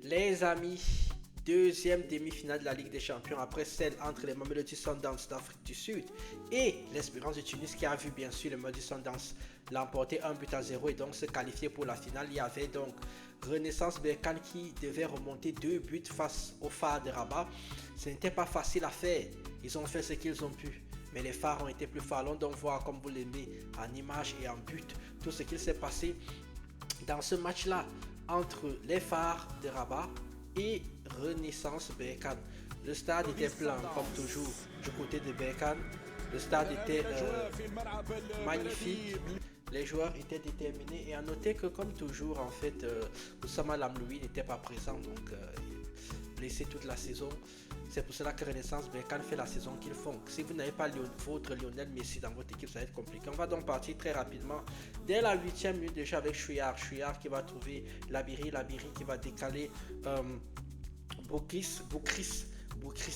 Les amis, deuxième demi-finale de la Ligue des Champions après celle entre les Mamelody Sundowns d'Afrique du Sud et l'Espérance de Tunis qui a vu bien sûr les Mamelody Sundowns l'emporter 1 but à 0 et donc se qualifier pour la finale. Il y avait donc Renaissance Berkane qui devait remonter 2 buts face au Phare de Rabat. Ce n'était pas facile à faire, ils ont fait ce qu'ils ont pu. Mais les phares ont été plus forts. Allons donc voir comme vous l'aimez en images et en but tout ce qu'il s'est passé dans ce match-là entre les phares de Rabat et Renaissance Berkane. Le stade était plein comme toujours du côté de Berkane. Le stade était magnifique. Les joueurs étaient déterminés et à noter que comme toujours en fait Oussama Lamloui n'était pas présent donc blessé toute la saison. C'est pour cela que Renaissance Berkane fait la saison qu'ils font. Si vous n'avez pas votre Lionel Messi dans votre équipe, ça va être compliqué. On va donc partir très rapidement. Dès la 8e minute déjà avec Chouillard. Chouillard qui va trouver Labiri. Labiri qui va décaler Boukris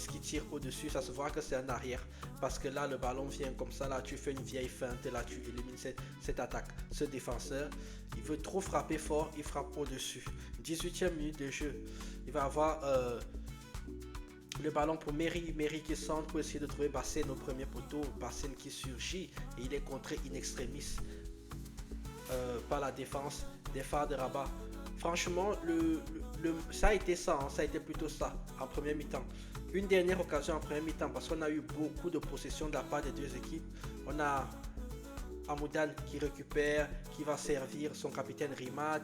qui tire au-dessus. Ça se voit que c'est un arrière. Parce que là, le ballon vient comme ça. Là, tu fais une vieille feinte. Là, tu élimines cette attaque. Ce défenseur, il veut trop frapper fort. Il frappe au-dessus. 18e minute de jeu. Il va avoir... le ballon pour Merry qui centre pour essayer de trouver Bassène au premier poteau. Bassène qui surgit et il est contré in extremis par la défense des phares de Rabat. Franchement, ça a été ça, hein, ça a été plutôt ça en première mi-temps. Une dernière occasion en première mi-temps parce qu'on a eu beaucoup de possession de la part des deux équipes. On a Amoudan qui récupère, qui va servir son capitaine Rimad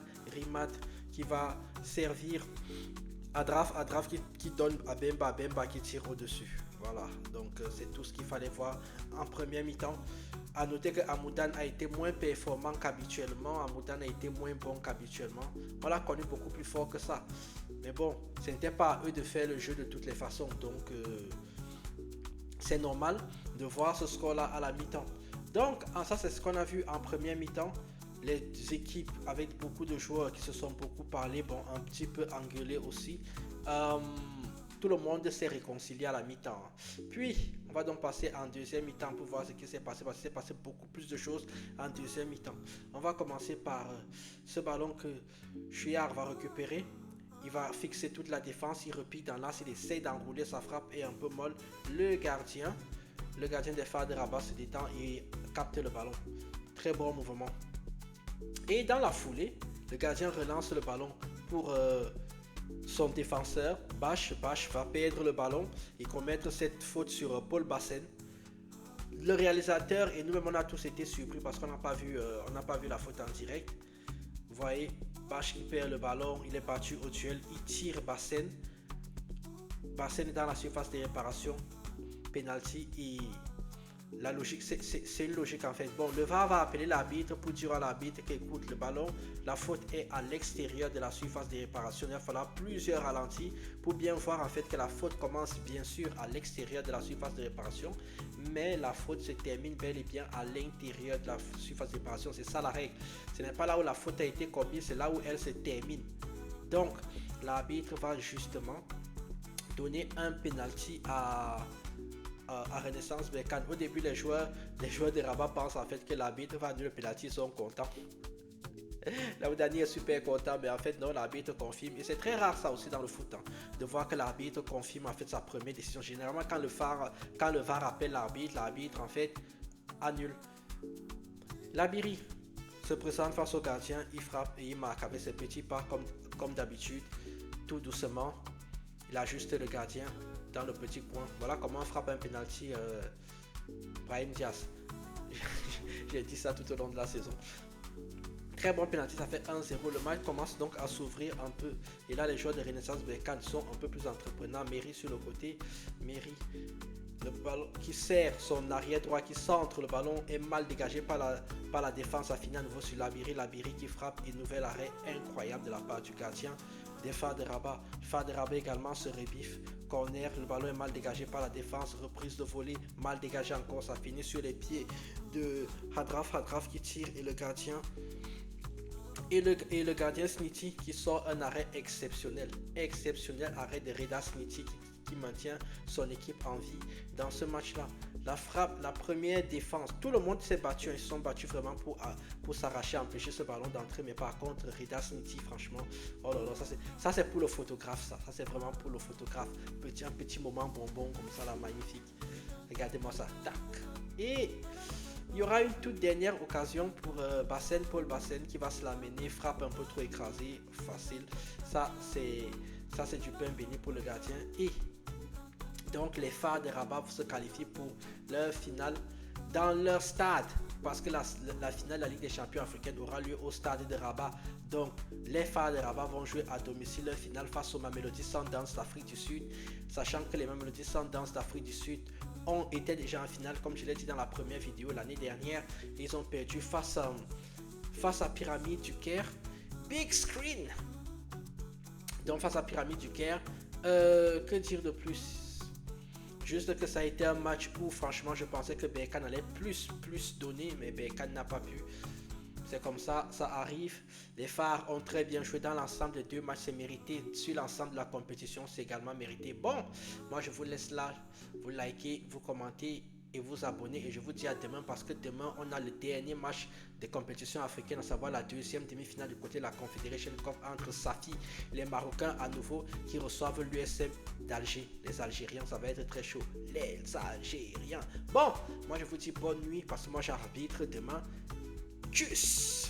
qui va servir Adraf qui donne à Bemba qui tire au-dessus. Voilà, donc c'est tout ce qu'il fallait voir en première mi-temps. A noter que Amoudan a été moins performant qu'habituellement. Amoudan a été moins bon qu'habituellement. On l'a connu beaucoup plus fort que ça. Mais bon, ce n'était pas à eux de faire le jeu de toutes les façons. Donc c'est normal de voir ce score-là à la mi-temps. Donc ça c'est ce qu'on a vu en première mi-temps. Les équipes avec beaucoup de joueurs qui se sont beaucoup parlé, bon, un petit peu engueulés aussi. Tout le monde s'est réconcilié à la mi-temps. Puis, on va donc passer en deuxième mi-temps pour voir ce qui s'est passé. Parce qu'il s'est passé beaucoup plus de choses en deuxième mi-temps. On va commencer par ce ballon que Chouillard va récupérer. Il va fixer toute la défense. Il repique dans l'axe. Il essaie d'enrouler. Sa frappe est un peu molle. Le gardien des phares de Rabat se détend et capte le ballon. Très bon mouvement. Et dans la foulée, le gardien relance le ballon pour son défenseur. Bache va perdre le ballon et commettre cette faute sur Paul Bassène. Le réalisateur et nous-mêmes on a tous été surpris parce qu'on n'a pas vu la faute en direct. Vous voyez, Bache qui perd le ballon, il est battu au duel, il tire Bassène. Bassène est dans la surface de réparation. Penalty et... la logique, c'est une logique en fait. Bon, le VAR va appeler l'arbitre pour dire à l'arbitre qu'écoute, le ballon, la faute est à l'extérieur de la surface de réparation. Il va falloir plusieurs ralentis pour bien voir en fait que la faute commence bien sûr à l'extérieur de la surface de réparation, mais la faute se termine bel et bien à l'intérieur de la surface de réparation. C'est ça la règle. Ce n'est pas là où la faute a été commise, c'est là où elle se termine. Donc, l'arbitre va justement donner un penalty à Renaissance Berkane. Au début, les joueurs de Rabat pensent en fait que l'arbitre va annuler le penalty, ils sont contents. Laoudani est super content, mais en fait non, l'arbitre confirme. Et c'est très rare ça aussi dans le foot, hein, de voir que l'arbitre confirme en fait sa première décision. Généralement, quand le VAR appelle l'arbitre en fait annule. Labiri se présente face au gardien, il frappe et il marque avec ses petits pas comme d'habitude, tout doucement. Il ajuste le gardien dans le petit coin. Voilà comment on frappe un penalty Brahim Diaz. J'ai dit ça tout au long de la saison. Très bon penalty, ça fait 1-0. Le match commence donc à s'ouvrir un peu. Et là, les joueurs de Renaissance Berkane sont un peu plus entreprenants. Merry sur le côté. Merry, le ballon qui sert son arrière droit, qui centre. Le ballon est mal dégagé par la défense. A fini à nouveau sur Labiri. Labiri qui frappe. Et nouvel arrêt incroyable de la part du gardien des phares de Rabat. Phares de Rabat également se rebiffe. Corner, le ballon est mal dégagé par la défense. Reprise de volée, mal dégagé encore. Ça finit sur les pieds de Hadraf qui tire et le gardien Et le gardien Smithy qui sort un arrêt exceptionnel. Exceptionnel arrêt de Reda Smithy qui maintient son équipe en vie dans ce match-là. La frappe, la première défense, tout le monde s'est battu, ils se sont battus vraiment pour s'arracher, empêcher ce ballon d'entrer, mais par contre, Reda Smithy, franchement, oh là là, ça c'est pour le photographe, ça c'est vraiment pour le photographe. Un petit moment bonbon comme ça, là, magnifique. Regardez-moi ça, tac. Et il y aura une toute dernière occasion pour Paul Bassen qui va se l'amener, frappe un peu trop écrasée, facile. Ça c'est du pain béni pour le gardien. Et donc les Phares de Rabat se qualifient pour leur finale dans leur stade. Parce que la finale de la Ligue des Champions africaine aura lieu au stade de Rabat. Donc les Phares de Rabat vont jouer à domicile leur finale face aux Mamelody Sundowns d'Afrique du Sud. Sachant que les Mamelody Sundowns d'Afrique du Sud ont été déjà en finale, comme je l'ai dit dans la première vidéo l'année dernière. Ils ont perdu face à Pyramide du Caire. Big screen. Donc face à Pyramide du Caire. Que dire de plus? Juste que ça a été un match où franchement je pensais que Berkane allait plus donner, mais Berkane n'a pas pu. C'est comme ça, ça arrive. Les Phares ont très bien joué dans l'ensemble des deux matchs, c'est mérité. Sur l'ensemble de la compétition, c'est également mérité. Bon, moi je vous laisse là, vous likez, vous commentez et vous abonnez. Et je vous dis à demain parce que demain on a le dernier match des compétitions africaines, à savoir la deuxième demi-finale du côté de la Confederation Cup entre Safi, les Marocains à nouveau qui reçoivent l'USM d'Alger. Les Algériens, ça va être très chaud. Les Algériens. Bon, moi je vous dis bonne nuit parce que moi j'arbitre demain. Tchuss!